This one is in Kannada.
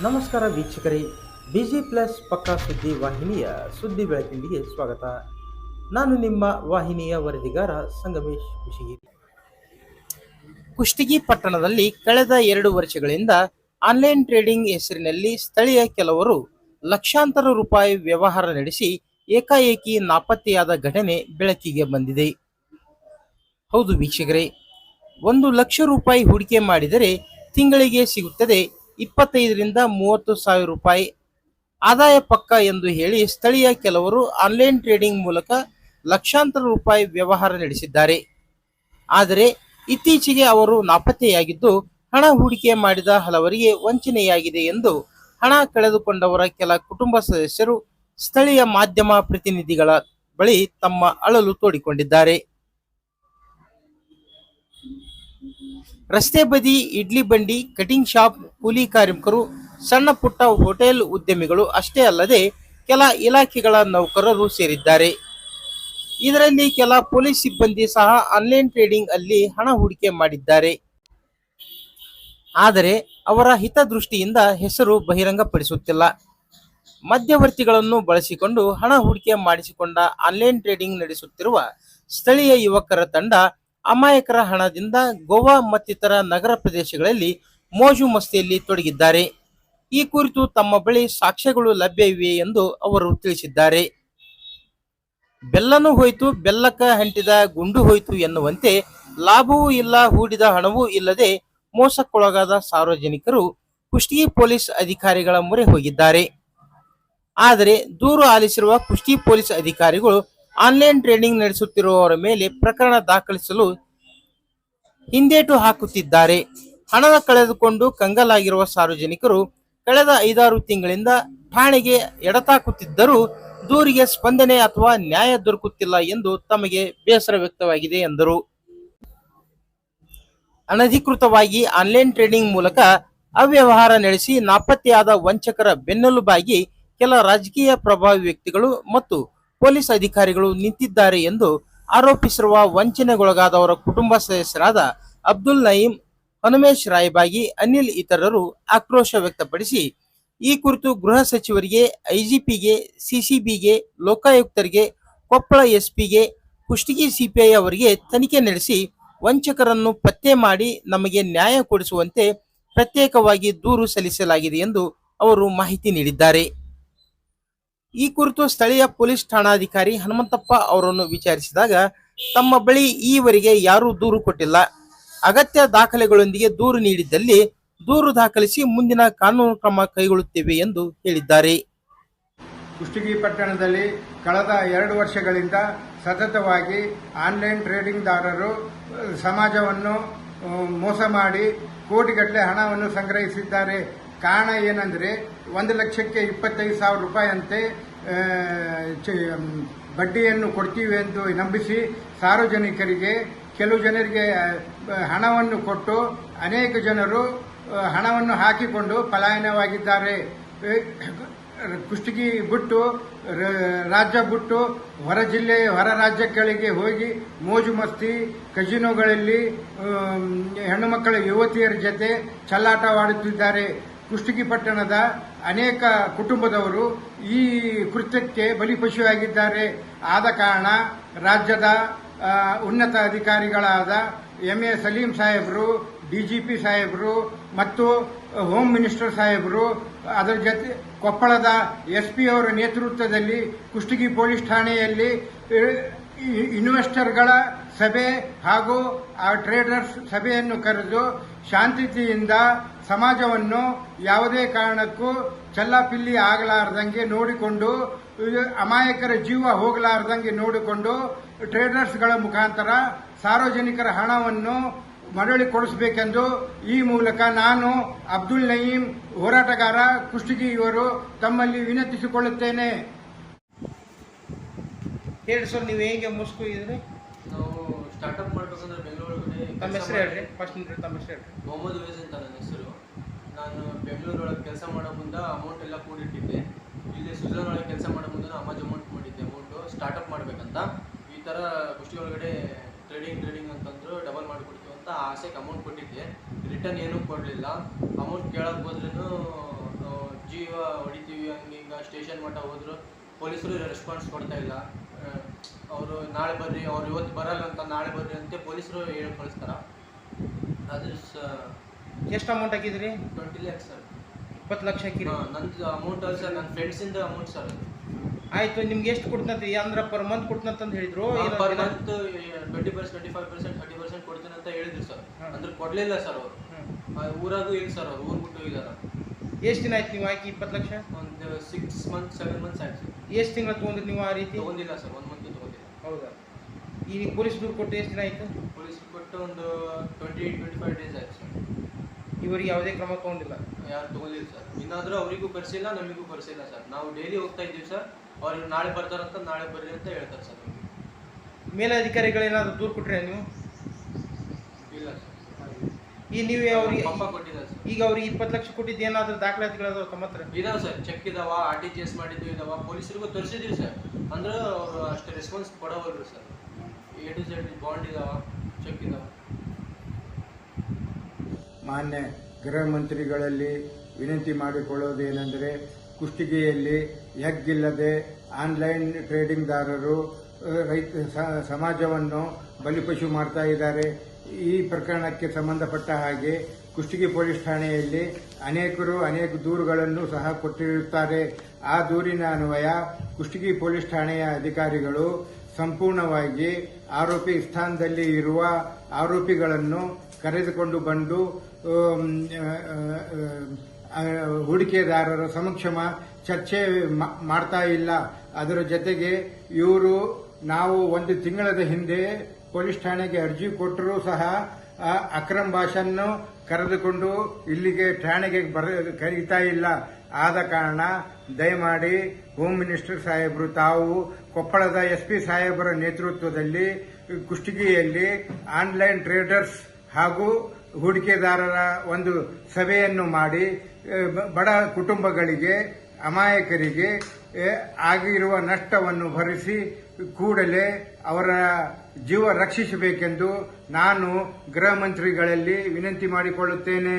ನಮಸ್ಕಾರ ವೀಕ್ಷಕರೇ, ಬಿಜಿ ಪ್ಲಸ್ ಪಕ್ಕಾ ಸುದ್ದಿ ವಾಹಿನಿಯ ಸುದ್ದಿ ಬೆಳಕಿಂಡಿಗೆ ಸ್ವಾಗತ. ನಾನು ನಿಮ್ಮ ವಾಹಿನಿಯ ವರದಿಗಾರ ಸಂಗಮೇಶ್ ಕುಶಿಗಿರಿ. ಕುಷ್ಟಗಿ ಪಟ್ಟಣದಲ್ಲಿ ಕಳೆದ 2 ವರ್ಷಗಳಿಂದ ಆನ್ಲೈನ್ ಟ್ರೇಡಿಂಗ್ ಹೆಸರಿನಲ್ಲಿ ಸ್ಥಳೀಯ ಕೆಲವರು ಲಕ್ಷಾಂತರ ರೂಪಾಯಿ ವ್ಯವಹಾರ ನಡೆಸಿ ಏಕಾಏಕಿ ನಾಪತ್ತೆಯಾದ ಘಟನೆ ಬೆಳಕಿಗೆ ಬಂದಿದೆ. ಹೌದು ವೀಕ್ಷಕರೇ, 1 ಲಕ್ಷ ರೂಪಾಯಿ ಹೂಡಿಕೆ ಮಾಡಿದರೆ ತಿಂಗಳಿಗೆ ಸಿಗುತ್ತದೆ 25ರಿಂದ 30 ಸಾವಿರ ರೂಪಾಯಿ ಆದಾಯ ಪಕ್ಕ ಎಂದು ಹೇಳಿ ಸ್ಥಳೀಯ ಕೆಲವರು ಆನ್ಲೈನ್ ಟ್ರೇಡಿಂಗ್ ಮೂಲಕ ಲಕ್ಷಾಂತರ ರೂಪಾಯಿ ವ್ಯವಹಾರ ನಡೆಸಿದ್ದಾರೆ. ಆದರೆ ಇತ್ತೀಚೆಗೆ ಅವರು ನಾಪತ್ತೆಯಾಗಿದ್ದು, ಹಣ ಹೂಡಿಕೆ ಮಾಡಿದ ಹಲವರಿಗೆ ವಂಚನೆಯಾಗಿದೆ ಎಂದು ಹಣ ಕಳೆದುಕೊಂಡವರ ಕೆಲ ಕುಟುಂಬ ಸದಸ್ಯರು ಸ್ಥಳೀಯ ಮಾಧ್ಯಮ ಪ್ರತಿನಿಧಿಗಳ ಬಳಿ ತಮ್ಮ ಅಳಲು ತೋಡಿಕೊಂಡಿದ್ದಾರೆ. ರಸ್ತೆ ಬದಿ ಇಡ್ಲಿ ಬಂಡಿ, ಕಟಿಂಗ್ ಶಾಪ್, ಕೂಲಿ ಕಾರ್ಮಿಕರು, ಸಣ್ಣ ಪುಟ್ಟ ಹೋಟೆಲ್ ಉದ್ಯಮಿಗಳು ಅಷ್ಟೇ ಅಲ್ಲದೆ ಕೆಲ ಇಲಾಖೆಗಳ ನೌಕರರು ಸೇರಿದ್ದಾರೆ. ಇದರಲ್ಲಿ ಕೆಲ ಪೊಲೀಸ್ ಸಿಬ್ಬಂದಿ ಸಹ ಆನ್ಲೈನ್ ಟ್ರೇಡಿಂಗ್ ಅಲ್ಲಿ ಹಣ ಹೂಡಿಕೆ ಮಾಡಿದ್ದಾರೆ. ಆದರೆ ಅವರ ಹಿತದೃಷ್ಟಿಯಿಂದ ಹೆಸರು ಬಹಿರಂಗಪಡಿಸುತ್ತಿಲ್ಲ. ಮಧ್ಯವರ್ತಿಗಳನ್ನು ಬಳಸಿಕೊಂಡು ಹಣ ಹೂಡಿಕೆ ಮಾಡಿಸಿಕೊಂಡ ಆನ್ಲೈನ್ ಟ್ರೇಡಿಂಗ್ ನಡೆಸುತ್ತಿರುವ ಸ್ಥಳೀಯ ಯುವಕರ ತಂಡ ಅಮಾಯಕರ ಹಣದಿಂದ ಗೋವಾ ಮತ್ತಿತರ ನಗರ ಪ್ರದೇಶಗಳಲ್ಲಿ ಮೋಜು ಮಸ್ತಿಯಲ್ಲಿ ತೊಡಗಿದ್ದಾರೆ. ಈ ಕುರಿತು ತಮ್ಮ ಬಳಿ ಸಾಕ್ಷ್ಯಗಳು ಲಭ್ಯವಿವೆ ಎಂದು ಅವರು ತಿಳಿಸಿದ್ದಾರೆ. ಬೆಲ್ಲನೂ ಹೋಯ್ತು, ಬೆಲ್ಲಕ್ಕ ಅಂಟಿದ ಗುಂಡು ಹೋಯ್ತು ಎನ್ನುವಂತೆ ಲಾಭವೂ ಇಲ್ಲ, ಹೂಡಿದ ಹಣವೂ ಇಲ್ಲದೆ ಮೋಸಕ್ಕೊಳಗಾದ ಸಾರ್ವಜನಿಕರು ಕುಷ್ಟಗಿ ಪೊಲೀಸ್ ಅಧಿಕಾರಿಗಳ ಮೊರೆ ಹೋಗಿದ್ದಾರೆ. ಆದರೆ ದೂರು ಆಲಿಸಿರುವ ಕುಷ್ಟಗಿ ಪೊಲೀಸ್ ಅಧಿಕಾರಿಗಳು ಆನ್ಲೈನ್ ಟ್ರೇಡಿಂಗ್ ನಡೆಸುತ್ತಿರುವವರ ಮೇಲೆ ಪ್ರಕರಣ ದಾಖಲಿಸಲು ಹಿಂದೇಟು ಹಾಕುತ್ತಿದ್ದಾರೆ. ಹಣ ಕಳೆದುಕೊಂಡು ಕಂಗಾಲಾಗಿರುವ ಸಾರ್ವಜನಿಕರು ಕಳೆದ 5-6 ತಿಂಗಳಿಂದ ಠಾಣೆಗೆ ಎಡತಾಕುತ್ತಿದ್ದರೂ ದೂರಿಗೆ ಸ್ಪಂದನೆ ಅಥವಾ ನ್ಯಾಯ ದೊರಕುತ್ತಿಲ್ಲ ಎಂದು ತಮಗೆ ಬೇಸರ ವ್ಯಕ್ತವಾಗಿದೆ ಎಂದರು. ಅನಧಿಕೃತವಾಗಿ ಆನ್ಲೈನ್ ಟ್ರೇಡಿಂಗ್ ಮೂಲಕ ಅವ್ಯವಹಾರ ನಡೆಸಿ ನಾಪತ್ತೆಯಾದ ವಂಚಕರ ಬೆನ್ನೆಲುಬಾಗಿ ಕೆಲ ರಾಜಕೀಯ ಪ್ರಭಾವಿ ವ್ಯಕ್ತಿಗಳು ಮತ್ತು ಪೊಲೀಸ್ ಅಧಿಕಾರಿಗಳು ನಿಂತಿದ್ದಾರೆ ಎಂದು ಆರೋಪಿಸಿರುವ ವಂಚನೆಗೊಳಗಾದವರ ಕುಟುಂಬ ಸದಸ್ಯರಾದ ಅಬ್ದುಲ್ ನಯೀಂ, ಹನುಮೇಶ್ ರಾಯಬಾಗಿ, ಅನಿಲ್ ಇತರರು ಆಕ್ರೋಶ ವ್ಯಕ್ತಪಡಿಸಿ ಈ ಕುರಿತು ಗೃಹ ಸಚಿವರಿಗೆ, ಐಜಿಪಿಗೆ, ಸಿಸಿಬಿಗೆ, ಲೋಕಾಯುಕ್ತರಿಗೆ, ಕೊಪ್ಪಳ ಎಸ್ಪಿಗೆ, ಕುಷ್ಟಗಿ ಸಿಪಿಐ ಅವರಿಗೆ ತನಿಖೆ ನಡೆಸಿ ವಂಚಕರನ್ನು ಪತ್ತೆ ಮಾಡಿ ನಮಗೆ ನ್ಯಾಯ ಕೊಡಿಸುವಂತೆ ಪ್ರತ್ಯೇಕವಾಗಿ ದೂರು ಸಲ್ಲಿಸಲಾಗಿದೆ ಎಂದು ಅವರು ಮಾಹಿತಿ ನೀಡಿದ್ದಾರೆ. ಈ ಕುರಿತು ಸ್ಥಳೀಯ ಪೊಲೀಸ್ ಠಾಣಾಧಿಕಾರಿ ಹನುಮಂತಪ್ಪ ಅವರನ್ನು ವಿಚಾರಿಸಿದಾಗ ತಮ್ಮ ಬಳಿ ಈವರೆಗೆ ಯಾರೂ ದೂರು ಕೊಟ್ಟಿಲ್ಲ, ಅಗತ್ಯ ದಾಖಲೆಗಳೊಂದಿಗೆ ದೂರು ನೀಡಿದ್ದಲ್ಲಿ ದೂರು ದಾಖಲಿಸಿ ಮುಂದಿನ ಕಾನೂನು ಕ್ರಮ ಕೈಗೊಳ್ಳುತ್ತೇವೆ ಎಂದು ಹೇಳಿದ್ದಾರೆ. ಕುಷ್ಟಗಿ ಪಟ್ಟಣದಲ್ಲಿ ಕಳೆದ 2 ವರ್ಷಗಳಿಂದ ಸತತವಾಗಿ ಆನ್ಲೈನ್ ಟ್ರೇಡಿಂಗ್ದಾರರು ಸಮಾಜವನ್ನು ಮೋಸ ಮಾಡಿ ಕೋಟಿಗಟ್ಟಲೆ ಹಣವನ್ನು ಸಂಗ್ರಹಿಸಿದ್ದಾರೆ. ಕಾರಣ ಏನಂದರೆ 1 ಲಕ್ಷಕ್ಕೆ 25,000 ರೂಪಾಯಿ ಅಂತೆ ಬಡ್ಡಿಯನ್ನು ಕೊಡ್ತೀವಿ ಎಂದು ನಂಬಿಸಿ ಸಾರ್ವಜನಿಕರಿಗೆ, ಕೆಲವು ಜನರಿಗೆ ಹಣವನ್ನು ಕೊಟ್ಟು ಅನೇಕ ಜನರು ಹಣವನ್ನು ಹಾಕಿಕೊಂಡು ಪಲಾಯನವಾಗಿದ್ದಾರೆ. ಕುಷ್ಟಗಿ ಬಿಟ್ಟು, ರಾಜ್ಯ ಬಿಟ್ಟು ಹೊರ ಜಿಲ್ಲೆ, ಹೊರ ರಾಜ್ಯಗಳಿಗೆ ಹೋಗಿ ಮೋಜು ಮಸ್ತಿ, ಕಜಿನೋಗಳಲ್ಲಿ ಹೆಣ್ಣು ಮಕ್ಕಳ ಯುವತಿಯರ ಜೊತೆ ಚೆಲ್ಲಾಟವಾಡುತ್ತಿದ್ದಾರೆ. ಕುಷ್ಟಗಿ ಪಟ್ಟಣದ ಅನೇಕ ಕುಟುಂಬದವರು ಈ ಕೃತ್ಯಕ್ಕೆ ಬಲಿಪಶುವಾಗಿದ್ದಾರೆ. ಆದ ಕಾರಣ ರಾಜ್ಯದ ಉನ್ನತ ಅಧಿಕಾರಿಗಳಾದ ಎಂ.ಎ. ಸಲೀಂ ಸಾಹೇಬರು, ಡಿಜಿಪಿ ಸಾಹೇಬರು ಮತ್ತು ಹೋಮ್ ಮಿನಿಸ್ಟರ್ ಸಾಹೇಬರು, ಅದರ ಜೊತೆ ಕೊಪ್ಪಳದ ಎಸ್ಪಿ ಅವರ ನೇತೃತ್ವದಲ್ಲಿ ಕುಷ್ಟಗಿ ಪೊಲೀಸ್ ಠಾಣೆಯಲ್ಲಿ ಇನ್ವೆಸ್ಟರ್ಗಳ ಸಭೆ ಹಾಗೂ ಆ ಟ್ರೇಡರ್ಸ್ ಸಭೆಯನ್ನು ಕರೆದು ಶಾಂತಿಯುತದಿಂದ ಸಮಾಜವನ್ನು ಯಾವುದೇ ಕಾರಣಕ್ಕೂ ಚಲ್ಲಾಪಿಲ್ಲಿ ಆಗಲಾರದಂಗೆ ನೋಡಿಕೊಂಡು, ಅಮಾಯಕರ ಜೀವ ಹೋಗಲಾರದಂಗೆ ನೋಡಿಕೊಂಡು ಟ್ರೇಡರ್ಸ್ಗಳ ಮುಖಾಂತರ ಸಾರ್ವಜನಿಕರ ಹಣವನ್ನು ಮರಳಿ ಕೊಡಿಸಬೇಕೆಂದು ಈ ಮೂಲಕ ನಾನು ಅಬ್ದುಲ್ ನಯೀಂ, ಹೋರಾಟಗಾರ ಕುಷ್ಟಗಿ ಇವರು ತಮ್ಮಲ್ಲಿ ವಿನಂತಿಸಿಕೊಳ್ಳುತ್ತೇನೆ. ಹೇಳಿ ಸರ್, ನೀವು ಹೇಗೆ ಮುಗಿಸ್ಕೊಂಡಿದ್ರಿ? ನಾವು ಸ್ಟಾರ್ಟ್ಅಪ್ ಮಾಡಬೇಕಂದ್ರೆ ಬೆಂಗಳೂರಿಗೆ. ತಮ್ಮ ಹೆಸರು ಹೇಳ್ರಿ, ಫಸ್ಟ್ ತಮ್ಮ ಹೆಸರು ಹೇಳ್ರಿ. ಮೊಹಮ್ಮದ್ ವೇಜ್ ಅಂತ ನನ್ನ ಹೆಸರು. ನಾನು ಬೆಂಗಳೂರೊಳಗೆ ಕೆಲಸ ಮಾಡೋ ಮುಂದೆ ಅಮೌಂಟ್ ಎಲ್ಲ ಕೂಡಿಟ್ಟಿದ್ದೆ. ಇಲ್ಲಿ ಸ್ವಿಟ್ಜರ್ಲೆಂಡ್ ಒಳಗೆ ಕೆಲಸ ಮಾಡೋ ಮುಂದೆ ಅಮೌಂಟ್ ಮಾಡಿದ್ದೆ. ಅಮೌಂಟು ಸ್ಟಾರ್ಟ್ಅಪ್ ಮಾಡಬೇಕಂತ ಈ ಥರ ಕುಷ್ಟಗಿ ಒಳಗಡೆ ಟ್ರೇಡಿಂಗ್ ಅಂತಂದ್ರು ಡಬಲ್ ಮಾಡಿಕೊಡ್ತೀವಿ ಅಂತ ಆಸೆಗೆ ಅಮೌಂಟ್ ಕೊಟ್ಟಿದ್ದೆ. ರಿಟರ್ನ್ ಏನೂ ಕೊಡಲಿಲ್ಲ. ಅಮೌಂಟ್ ಕೇಳಕ್ಕೆ ಹೋದ್ರೂ ಜೀವ ಹೊಡಿತೀವಿ ಹಂಗೆ ಹಿಂಗೆ ಸ್ಟೇಷನ್ ಮಟ್ಟ ಹೋದ್ರು ಪೊಲೀಸರು ರೆಸ್ಪಾನ್ಸ್ ಕೊಡ್ತಾ ಇಲ್ಲ. ಅವರು ನಾಳೆ ಬರ್ರಿ, ಅವ್ರು ಇವತ್ತು ಬರಲ್ಲ ಅಂತ ನಾಳೆ ಬರ್ರಿ ಅಂತ ಪೊಲೀಸರು ಹೇಳಿ ಕಳಿಸ್ತಾರ. ಅದು ಎಷ್ಟು ಅಮೌಂಟ್ ಹಾಕಿದ್ರಿ? 20 lakhs ಸರ್. 20 ಲಕ್ಷ ಹಾಕಿರಿ? ನಂದು ಅಮೌಂಟ್ ಅಲ್ಲ ಸರ್, ನನ್ನ ಫ್ರೆಂಡ್ಸಿಂದ ಅಮೌಂಟ್ ಸರ್. ಆಯ್ತು, ನಿಮ್ಗೆ ಎಷ್ಟು ಕೊಡ್ತಂತ ಅಂದ್ರೆ ಪರ್ ಮಂತ್ ಕೊಡ್ತಂತ ಹೇಳಿದ್ರು? ಪರ್ ಮಂತ್ 20%, 25%, 30% ಕೊಡ್ತೀನಿ ಅಂತ ಹೇಳಿದ್ರು ಸರ್. ಅಂದ್ರೆ ಕೊಡ್ಲಿಲ್ಲ ಸರ್ ಅವರು. ಊರಾಗೂ ಇಲ್ಲ ಸರ್, ಅವ್ರು ಊರ್ ಬಿಟ್ಟು ಹೋಗಿದಾರ. ಎಷ್ಟು ದಿನ ಆಯ್ತು ನೀವು ಹಾಕಿ 20 ಲಕ್ಷ? ಒಂದು 6 months 7 months ಆಯ್ತು ಸರ್. ಎಷ್ಟು ತಿಂಗಳು ತೊಗೊಂಡ್ರಿ ನೀವು ಆ ರೀತಿ? ತಗೊಂಡಿಲ್ಲ ಸರ್, 1 month ತಗೊಂಡಿಲ್ಲ. ಹೌದಾ? ಈಗ ಪೊಲೀಸ್ ದೂರು ಕೊಟ್ಟು ಎಷ್ಟು ದಿನ ಆಯ್ತು? ಪೊಲೀಸ್ ಕೊಟ್ಟು ಒಂದು 20-25 days ಆಯ್ತು ಸರ್. ಇವರಿಗೆ ಯಾವುದೇ ಕ್ರಮ ತಗೊಂಡಿಲ್ಲ? ಯಾರು ತಗೊಂಡಿಲ್ಲ ಸರ್. ಇನ್ನಾದ್ರೂ ಅವರಿಗೂ ಕರ್ಸಿಲ್ಲ, ನಮಗೂ ಕರ್ಸಿಲ್ಲ ಸರ್. ನಾವು ಡೈಲಿ ಹೋಗ್ತಾ ಇದ್ದೀವಿ ಸರ್. ಅವ್ರು ನಾಳೆ ಬರ್ತಾರಂತ ನಾಳೆ ಬರ್ರಿ ಅಂತ ಹೇಳ್ತಾರೆ ಸರ್. ಮೇಲಧಿಕಾರಿಗಳೇನಾದ್ರು ದೂರು ಕೊಟ್ರೆ ನೀವು? ಇಲ್ಲ ಸರ್. ಈಗ ನೀವು ಅವ್ರಿಗೆ ಪಪ್ಪ ಕೊಟ್ಟಿದ್ದಾರೆ ಸರ್. ಈಗ ಅವ್ರಿಗೆ 20 ಲಕ್ಷ ಕೊಟ್ಟಿದ್ದು ಏನಾದ್ರು ದಾಖಲಾತಿಗಳದಾವ ತಮ್ಮ ಹತ್ರ? ಇದಾವೆ ಸರ್, ಚೆಕ್ ಇದಾವ, RTGS ಮಾಡಿದ್ದು ಇದಾವ, ಪೊಲೀಸರಿಗೂ ತೋರಿಸಿದೀವಿ ಸರ್. ಅಂದ್ರೆ ಅವರು ಅಷ್ಟು ರೆಸ್ಪಾನ್ಸ್ ಕೊಡೋವಲ್ರಿ sir. A to Z bond ಇದಾವ, ಚೆಕ್ ಇದಾವ. ಮಾನ್ಯ ಗೃಹ ಮಂತ್ರಿಗಳಲ್ಲಿ ವಿನಂತಿ ಮಾಡಿಕೊಳ್ಳೋದೇನೆಂದರೆ, ಕುಷ್ಟಗಿಯಲ್ಲಿ ಎಗ್ಗಿಲ್ಲದೆ ಆನ್ಲೈನ್ ಟ್ರೇಡಿಂಗ್ದಾರರು ಸಮಾಜವನ್ನು ಬಲಿಪಶು ಮಾಡ್ತಾ ಇದ್ದಾರೆ. ಈ ಪ್ರಕರಣಕ್ಕೆ ಸಂಬಂಧಪಟ್ಟ ಹಾಗೆ ಕುಷ್ಟಗಿ ಪೊಲೀಸ್ ಠಾಣೆಯಲ್ಲಿ ಅನೇಕ ದೂರುಗಳನ್ನು ಸಹ ಕೊಟ್ಟಿರುತ್ತಾರೆ. ಆ ದೂರಿನ ಅನ್ವಯ ಕುಷ್ಟಗಿ ಪೊಲೀಸ್ ಠಾಣೆಯ ಅಧಿಕಾರಿಗಳು ಸಂಪೂರ್ಣವಾಗಿ ಆರೋಪಿ ಸ್ಥಾನದಲ್ಲಿ ಇರುವ ಆರೋಪಿಗಳನ್ನು ಕರೆದುಕೊಂಡು ಬಂದು ಹೂಡಿಕೆದಾರರ ಸಮಕ್ಷಮ ಚರ್ಚೆ ಮಾಡ್ತಾ ಇಲ್ಲ. ಅದರ ಜೊತೆಗೆ ಇವರು ನಾವು 1 ತಿಂಗಳದ ಹಿಂದೆ ಪೊಲೀಸ್ ಠಾಣೆಗೆ ಅರ್ಜಿ ಕೊಟ್ಟರೂ ಸಹ ಅಕ್ರಮ್ ಭಾಷನ್ನು ಕರೆದುಕೊಂಡು ಇಲ್ಲಿಗೆ ಠಾಣೆಗೆ ಕರೀತಾ ಇಲ್ಲ. ಆದ ಕಾರಣ ದಯಮಾಡಿ ಹೋಮ್ ಮಿನಿಸ್ಟರ್ ಸಾಹೇಬರು ತಾವು ಕೊಪ್ಪಳದ SP ಸಾಹೇಬರ ನೇತೃತ್ವದಲ್ಲಿ ಕುಷ್ಟಗಿಯಲ್ಲಿ ಆನ್ಲೈನ್ ಟ್ರೇಡರ್ಸ್ ಹಾಗೂ ಹೂಡಿಕೆದಾರರ ಒಂದು ಸಭೆಯನ್ನು ಮಾಡಿ ಬಡ ಕುಟುಂಬಗಳಿಗೆ, ಅಮಾಯಕರಿಗೆ ಆಗಿರುವ ನಷ್ಟವನ್ನು ಭರಿಸಿ ಕೂಡಲೇ ಅವರ ಜೀವ ರಕ್ಷಿಸಬೇಕೆಂದು ನಾನು ಗೃಹ ಮಂತ್ರಿಗಳಲ್ಲಿ ವಿನಂತಿ ಮಾಡಿಕೊಳ್ಳುತ್ತೇನೆ.